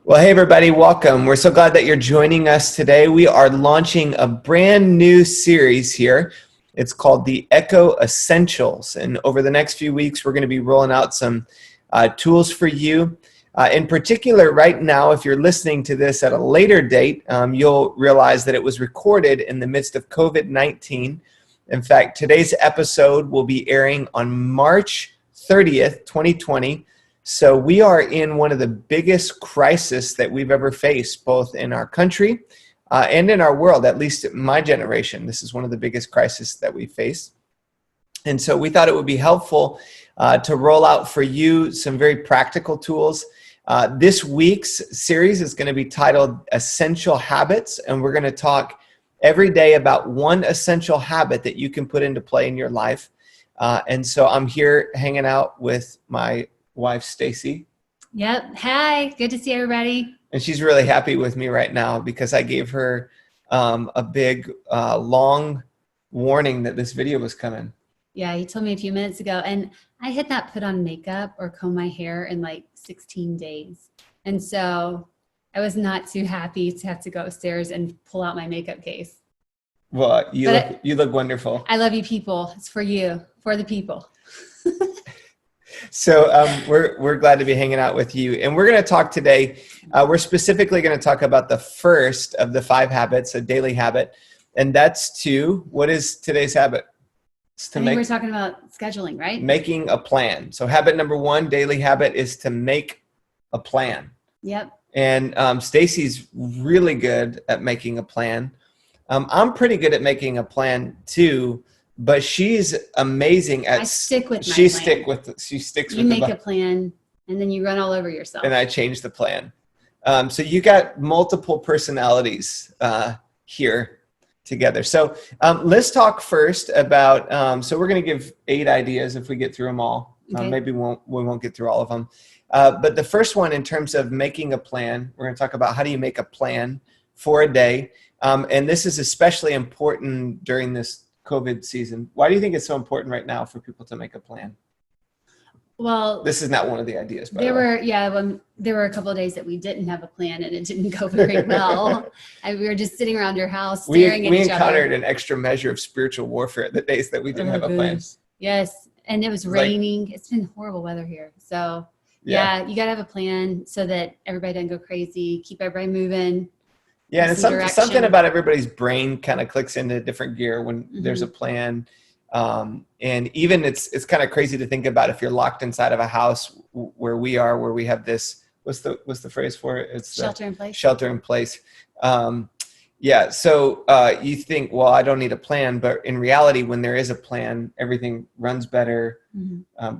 Well, hey, everybody, welcome. We're so glad that you're joining us today. We are launching a brand new series here. It's called the Echo Essentials. And over the next few weeks, we're going to be rolling out some tools for you. In particular, right now, if you're listening to this at a later date, you'll realize that it was recorded in the midst of COVID-19. In fact, today's episode will be airing on March 30th, 2020. So we are in one of the biggest crises that we've ever faced, both in our country and in our world, at least in my generation. This is one of the biggest crises that we face. And so we thought it would be helpful to roll out for you some very practical tools. This week's series is going to be titled Essential Habits, and we're going to talk every day about one essential habit that you can put into play in your life. And so I'm here hanging out with my wife, Stacy. Yep. Hi. Good to see everybody. And she's really happy with me right now because I gave her a big, long warning that this video was coming. Yeah, you told me a few minutes ago, and I had not put on makeup or comb my hair in like 16 days. And so I was not too happy to have to go upstairs and pull out my makeup case. Well, you look wonderful. I love you people. It's for you, for the people. So we're glad to be hanging out with you. And we're going to talk today, we're specifically going to talk about the first of the 5 habits, a daily habit. And that's what is today's habit? We're talking about scheduling, right? Making a plan. So habit number 1, daily habit, is to make a plan. Yep. And Stacy's really good at making a plan. I'm pretty good at making a plan too. But she's amazing at. I stick with my she plan. She sticks you with. You make a plan, and then you run all over yourself. And I change the plan. So you got multiple personalities here together. So let's talk first about. So we're going to give 8 ideas if we get through them all. Okay. Maybe we won't get through all of them. But the first one, in terms of making a plan, we're going to talk about how do you make a plan for a day, and this is especially important during this COVID season. Why do you think it's so important right now for people to make a plan? Well, this is not one of the ideas. There were a couple of days that we didn't have a plan, and it didn't go very well. We were just sitting around your house staring at each other. We encountered an extra measure of spiritual warfare the days that we didn't have a plan. Yes, and it was raining. It's been horrible weather here, so yeah, you gotta have a plan so that everybody doesn't go crazy. Keep everybody moving. Yeah, and it's something about everybody's brain kind of clicks into different gear when there's a plan. And even it's kind of crazy to think about if you're locked inside of a house where we have this, what's the phrase for it? It's shelter in place. Shelter in place. So you think, well, I don't need a plan, but in reality, when there is a plan, everything runs better.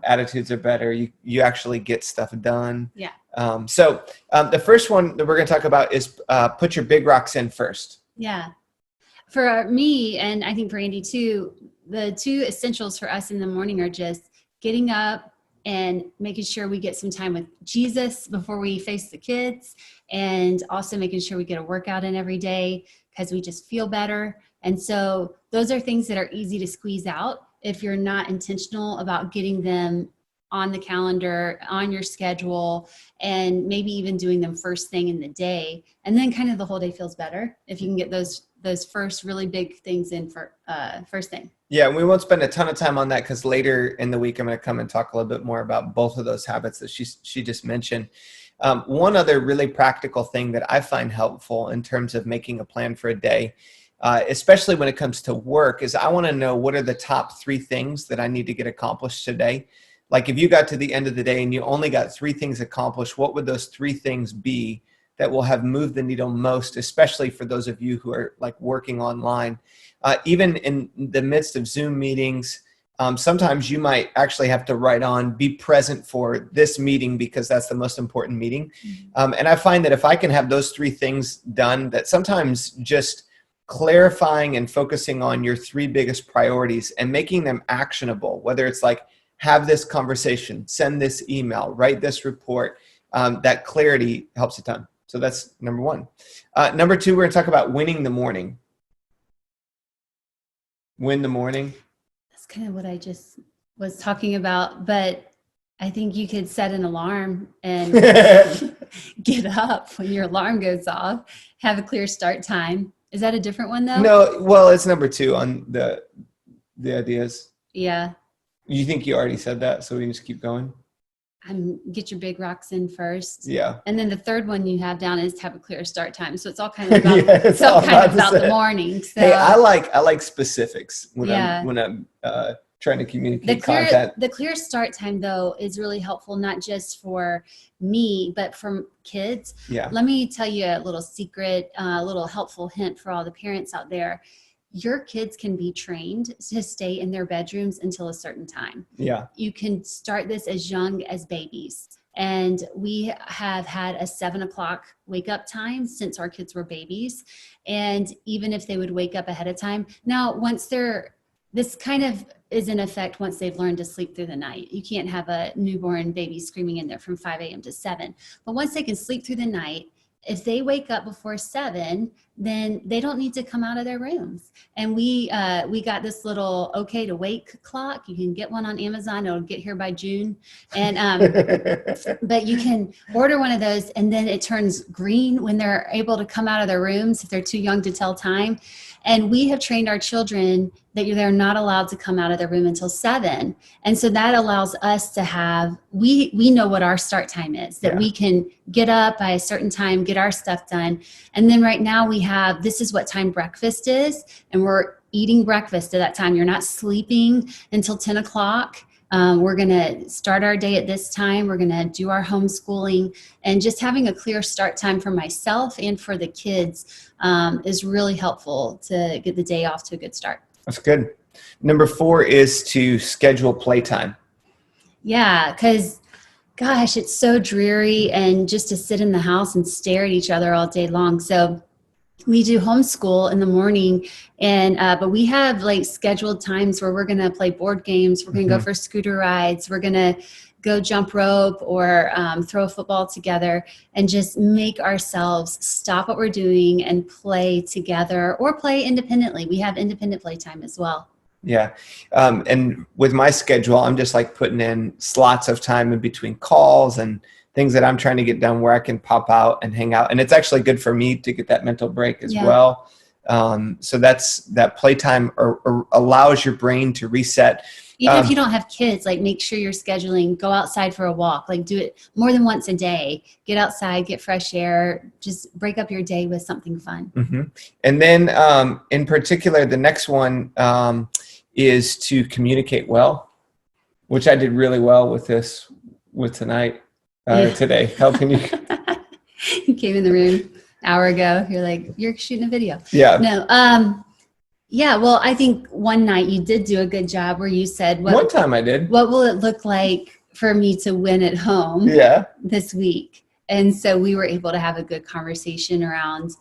Attitudes are better. You actually get stuff done. Yeah. So the first one that we're going to talk about is put your big rocks in first. Yeah. For me, and I think for Andy too, the 2 essentials for us in the morning are just getting up and making sure we get some time with Jesus before we face the kids, and also making sure we get a workout in every day because we just feel better. And so those are things that are easy to squeeze out if you're not intentional about getting them on the calendar, on your schedule, and maybe even doing them first thing in the day. And then kind of the whole day feels better if you can get those first really big things in for first thing. Yeah, and we won't spend a ton of time on that because later in the week I'm going to come and talk a little bit more about both of those habits that she just mentioned. One other really practical thing that I find helpful in terms of making a plan for a day, especially when it comes to work, is I want to know what are the top 3 things that I need to get accomplished today. Like if you got to the end of the day and you only got 3 things accomplished, what would those 3 things be that will have moved the needle most, especially for those of you who are like working online? Even in the midst of Zoom meetings, sometimes you might actually have to write on, be present for this meeting because that's the most important meeting. And I find that if I can have those 3 things done, that sometimes just clarifying and focusing on your 3 biggest priorities and making them actionable, whether it's like, have this conversation, send this email, write this report, that clarity helps a ton. So that's number 1. Number 2, we're going to talk about winning the morning. Win the morning. That's kind of what I just was talking about, but I think you could set an alarm and get up when your alarm goes off, have a clear start time. Is that a different one though? No, well, it's number 2 on the ideas. Yeah. You think you already said that, so we can just keep going? Get your big rocks in first. Yeah. And then the third one you have down is to have a clear start time. So it's all kind of about, Yeah, it's all kind of about the morning. So hey, I like specifics when I'm trying to communicate content. The clear start time though is really helpful, not just for me, but for kids. Yeah. Let me tell you a little secret, a little helpful hint for all the parents out there. Your kids can be trained to stay in their bedrooms until a certain time. Yeah. You can start this as young as babies. And we have had a 7 o'clock wake up time since our kids were babies. And even if they would wake up ahead of time, now this kind of is in effect once they've learned to sleep through the night. You can't have a newborn baby screaming in there from 5 a.m. to 7. But once they can sleep through the night, if they wake up before 7, then they don't need to come out of their rooms. And we got this little okay to wake clock. You can get one on Amazon. It'll get here by June. And but you can order one of those, and then it turns green when they're able to come out of their rooms if they're too young to tell time. And we have trained our children that they're not allowed to come out of their room until 7. And so that allows us to have, we know what our start time is, that we can get up by a certain time, get our stuff done. And then right now this is what time breakfast is. And we're eating breakfast at that time. You're not sleeping until 10 o'clock. We're going to start our day at this time. We're going to do our homeschooling, and just having a clear start time for myself and for the kids is really helpful to get the day off to a good start. That's good. Number 4 is to schedule playtime. Yeah, because gosh, it's so dreary and just to sit in the house and stare at each other all day long. So we do homeschool in the morning, and but we have like scheduled times where we're going to play board games. We're going to go for scooter rides. We're going to go jump rope or throw a football together, and just make ourselves stop what we're doing and play together or play independently. We have independent playtime as well. Yeah. And with my schedule, I'm just like putting in slots of time in between calls and things that I'm trying to get done where I can pop out and hang out. And it's actually good for me to get that mental break as well. So that playtime allows your brain to reset. Even if you don't have kids, like make sure you're scheduling, go outside for a walk, like do it more than once a day, get outside, get fresh air, just break up your day with something fun. Mm-hmm. And then in particular, the next one is to communicate well, which I did really well with tonight. Today, helping you. You came in the room an hour ago. You're like, you're shooting a video. Yeah. No. Yeah. Well, I think one night you did do a good job where you said, one time I did. What will it look like for me to win at home this week? And so we were able to have a good conversation around,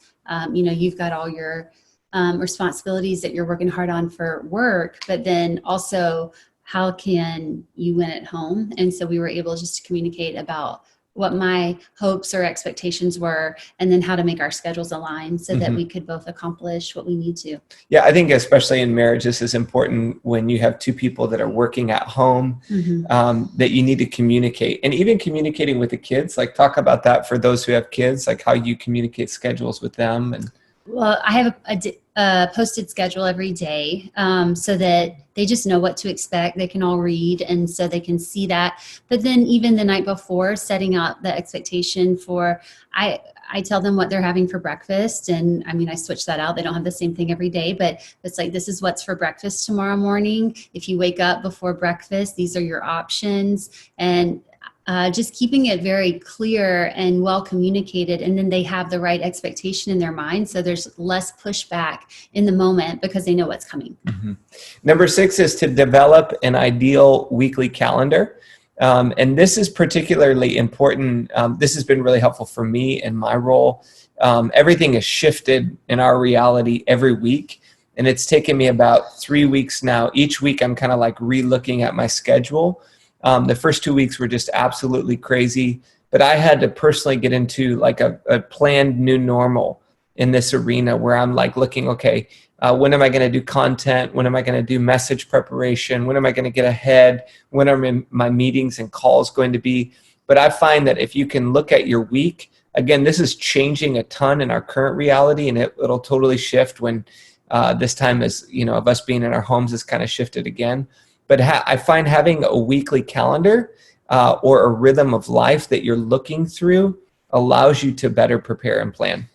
you've got all your responsibilities that you're working hard on for work, but then also how can you win at home? And so we were able just to communicate about what my hopes or expectations were, and then how to make our schedules align so that we could both accomplish what we need to. Yeah, I think especially in marriage, this is important when you have two people that are working at home, that you need to communicate. And even communicating with the kids, like talk about that for those who have kids, like how you communicate schedules with them. And well, I have a posted schedule every day so that they just know what to expect. They can all read, and so they can see that. But then even the night before, setting out the expectation for, I tell them what they're having for breakfast. And I mean, I switch that out. They don't have the same thing every day, but it's like, this is what's for breakfast tomorrow morning. If you wake up before breakfast, these are your options. And just keeping it very clear and well communicated, and then they have the right expectation in their mind, so there's less pushback in the moment because they know what's coming. Number 6 is to develop an ideal weekly calendar. And this is particularly important. This has been really helpful for me in my role. Everything is shifted in our reality every week. And it's taken me about 3 weeks now. Each week I'm kind of like re-looking at my schedule. The first 2 weeks were just absolutely crazy, but I had to personally get into like a planned new normal in this arena where I'm like looking, okay, when am I going to do content? When am I going to do message preparation? When am I going to get ahead? When are my meetings and calls going to be? But I find that if you can look at your week, again, this is changing a ton in our current reality, and it'll totally shift when this time of us being in our homes is kind of shifted again. But I find having a weekly calendar or a rhythm of life that you're looking through allows you to better prepare and plan.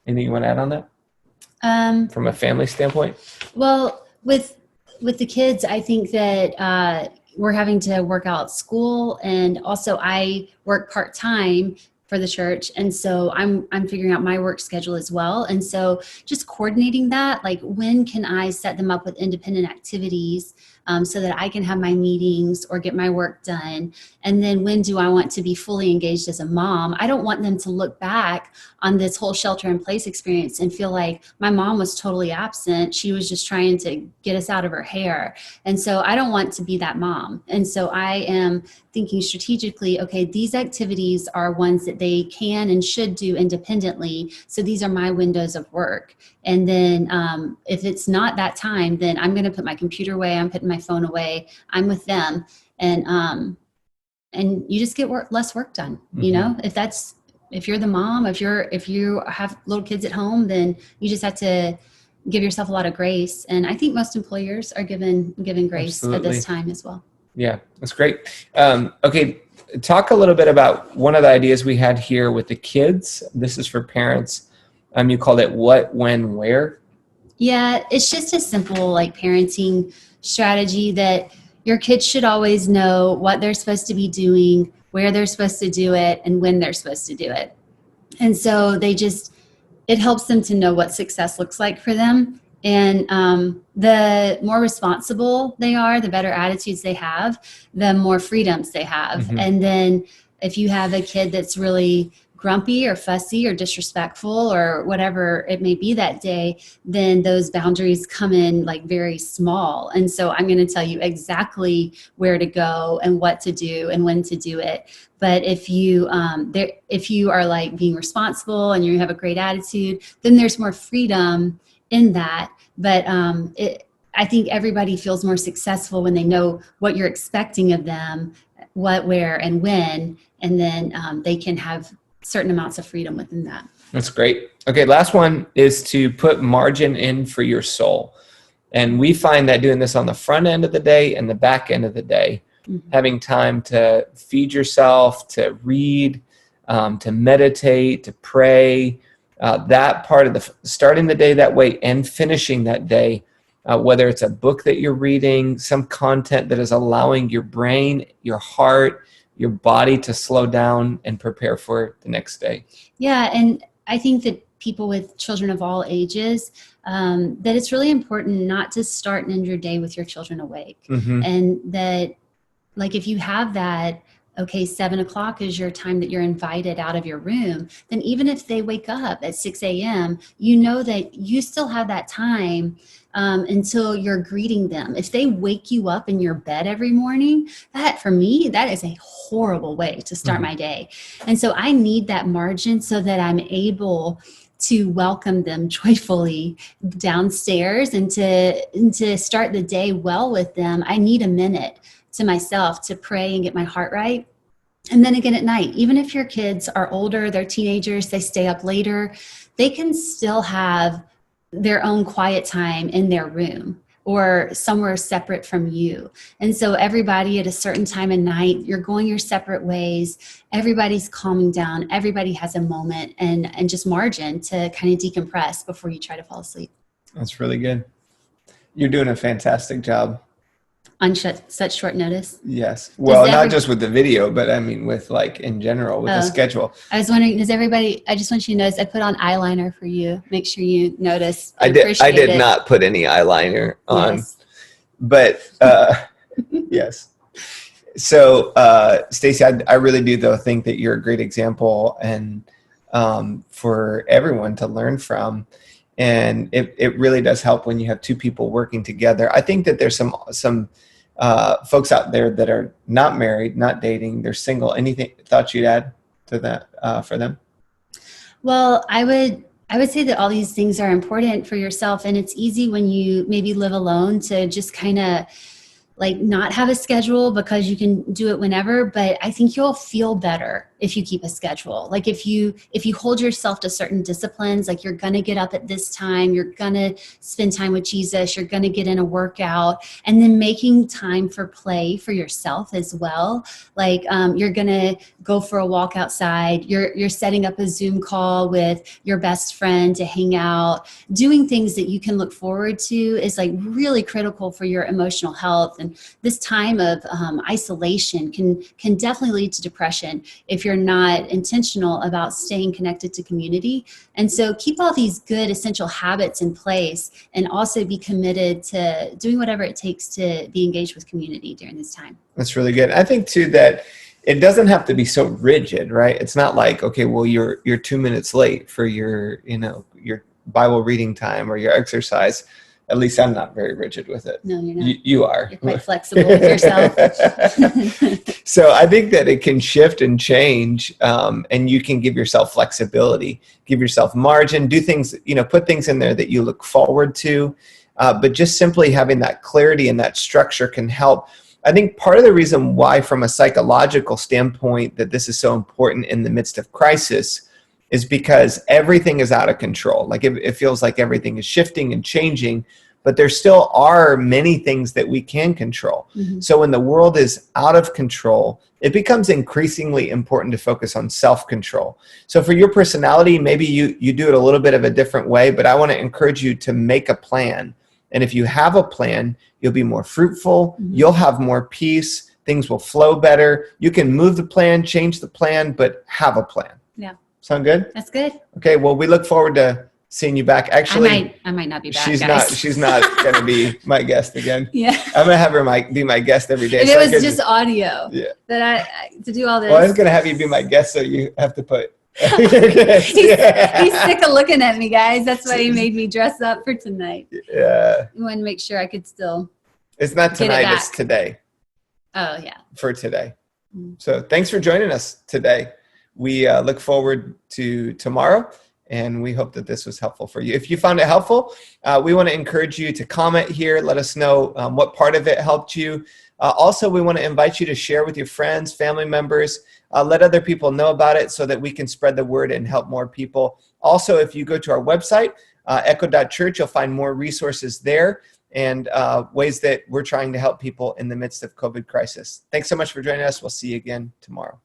Anything you want to add on that from a family standpoint? Well, with the kids, I think that we're having to work out school, and also I work part-time for the church, and so I'm figuring out my work schedule as well. And so just coordinating that, like when can I set them up with independent activities so that I can have my meetings or get my work done, and then when do I want to be fully engaged as a mom? I don't want them to look back on this whole shelter-in-place experience and feel like my mom was totally absent. She was just trying to get us out of her hair. And so I don't want to be that mom. And so I am thinking strategically, okay, these activities are ones that they can and should do independently. So these are my windows of work. And then if it's not that time, then I'm going to put my computer away. I'm putting my phone away. I'm with them. And you just get less work done. Mm-hmm. You know, if you're the mom, if you have little kids at home, then you just have to give yourself a lot of grace. And I think most employers are given grace Absolutely. At this time as well. Yeah, that's great. Okay, talk a little bit about one of the ideas we had here with the kids. This is for parents. You called it what, when, where? Yeah, it's just a simple like parenting strategy that your kids should always know what they're supposed to be doing, where they're supposed to do it, and when they're supposed to do it. And so it helps them to know what success looks like for them. And the more responsible they are, the better attitudes they have, the more freedoms they have. Mm-hmm. And then if you have a kid that's really grumpy or fussy or disrespectful or whatever it may be that day, then those boundaries come in like very small. And so I'm going to tell you exactly where to go and what to do and when to do it. But if you are like being responsible and you have a great attitude, then there's more freedom in that. But I think everybody feels more successful when they know what you're expecting of them, what, where, and when, and then they can have certain amounts of freedom within that. That's great. Okay, last one is to put margin in for your soul. And we find that doing this on the front end of the day and the back end of the day, mm-hmm. having time to feed yourself, to read, to meditate, to pray, that part of starting the day that way and finishing that day, whether it's a book that you're reading, some content that is allowing your brain, your heart, your body to slow down and prepare for the next day. Yeah, and I think that people with children of all ages, that it's really important not to start and end your day with your children awake. Mm-hmm. And that, like, if you have that, okay, 7:00 is your time that you're invited out of your room, then even if they wake up at 6 a.m., you know that you still have that time until you're greeting them. If they wake you up in your bed every morning, that for me, that is a horrible way to start my day. And so I need that margin so that I'm able to welcome them joyfully downstairs and to start the day well with them. I need a minute to myself to pray and get my heart right. And then again at night, even if your kids are older, they're teenagers, they stay up later, they can still have their own quiet time in their room or somewhere separate from you. And so everybody at a certain time of night, you're going your separate ways, everybody's calming down, everybody has a moment and just margin to kind of decompress before you try to fall asleep. That's really good. You're doing a fantastic job. On such short notice? Yes. Well, not just with the video, but I mean with like in general with the schedule. I was wondering, I just want you to notice I put on eyeliner for you. Make sure you notice. I did not put any eyeliner on. Yes. But yes. So Stacy, I really do though think that you're a great example and for everyone to learn from. And it really does help when you have two people working together. I think that there's some folks out there that are not married, not dating, they're single. Anything thoughts you'd add to that for them? Well, I would say that all these things are important for yourself, and it's easy when you maybe live alone to just kind of like not have a schedule because you can do it whenever, but I think you'll feel better if you keep a schedule. Like if you hold yourself to certain disciplines, like you're going to get up at this time, you're going to spend time with Jesus, you're going to get in a workout, and then making time for play for yourself as well. Like you're going to go for a walk outside, you're setting up a Zoom call with your best friend to hang out. Doing things that you can look forward to is like really critical for your emotional health. And this time of isolation can definitely lead to depression if you're not intentional about staying connected to community. And so keep all these good essential habits in place, and also be committed to doing whatever it takes to be engaged with community during this time. That's really good. I think too that it doesn't have to be so rigid, right? It's not like, okay, well, you're 2 minutes late for your Bible reading time or your exercise. At least I'm not very rigid with it. No, you're not. You are. You're quite flexible with yourself. So I think that it can shift and change, and you can give yourself flexibility, give yourself margin, do things, put things in there that you look forward to. But just simply having that clarity and that structure can help. I think part of the reason why, from a psychological standpoint, that this is so important in the midst of crisis is because everything is out of control. Like it feels like everything is shifting and changing, but there still are many things that we can control. Mm-hmm. So when the world is out of control, it becomes increasingly important to focus on self-control. So for your personality, maybe you do it a little bit of a different way, but I want to encourage you to make a plan. And if you have a plan, you'll be more fruitful, mm-hmm. you'll have more peace, things will flow better. You can move the plan, change the plan, but have a plan. Yeah. Sound good? That's good. Okay, well, we look forward to seeing you back. Actually, I might not be back. She's not going to be my guest again. Yeah. I'm going to have her be my guest every day. If it was just audio, yeah, that to do all this. Well, I was going to have you be my guest, so you have to put. He's sick of looking at me, guys. That's why he made me dress up for tonight. Yeah. We wanted to make sure I could still. It's not tonight. It's today. Oh yeah. For today. Mm-hmm. So thanks for joining us today. We look forward to tomorrow, and we hope that this was helpful for you. If you found it helpful, we want to encourage you to comment here. Let us know what part of it helped you. Also, we want to invite you to share with your friends, family members. Let other people know about it so that we can spread the word and help more people. Also, if you go to our website, Echo.Church, you'll find more resources there and ways that we're trying to help people in the midst of COVID crisis. Thanks so much for joining us. We'll see you again tomorrow.